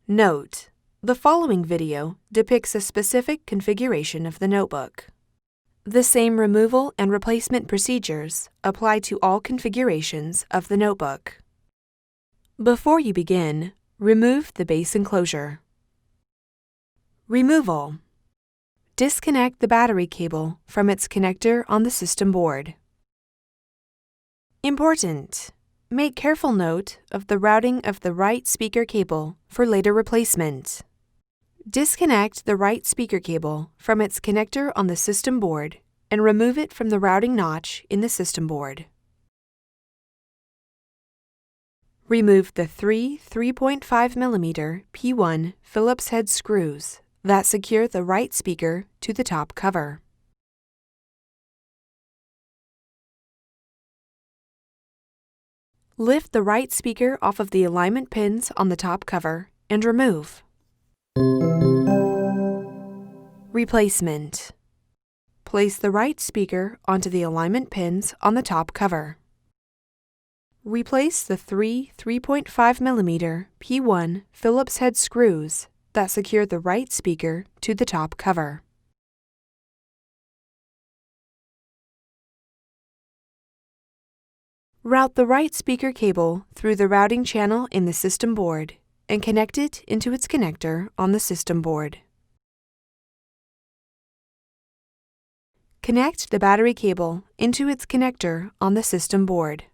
Note: the following video depicts a specific configuration of the notebook. The same removal and replacement procedures apply to all configurations of the notebook. Before you begin, remove the base enclosure. Removal. Disconnect the battery cable from its connector on the system board. Important: make careful note of the routing of the right speaker cable for later replacement. Disconnect the right speaker cable from its connector on the system board and remove it from the routing notch in the system board. Remove the three 3.5mm P1 Phillips head screws that secure the right speaker to the top cover. Lift the right speaker off of the alignment pins on the top cover and remove. Replacement. Place the right speaker onto the alignment pins on the top cover. Replace the three 3.5mm P1 Phillips head screws that secure the right speaker to the top cover. Route the right speaker cable through the routing channel in the system board and connect it into its connector on the system board. Connect the battery cable into its connector on the system board.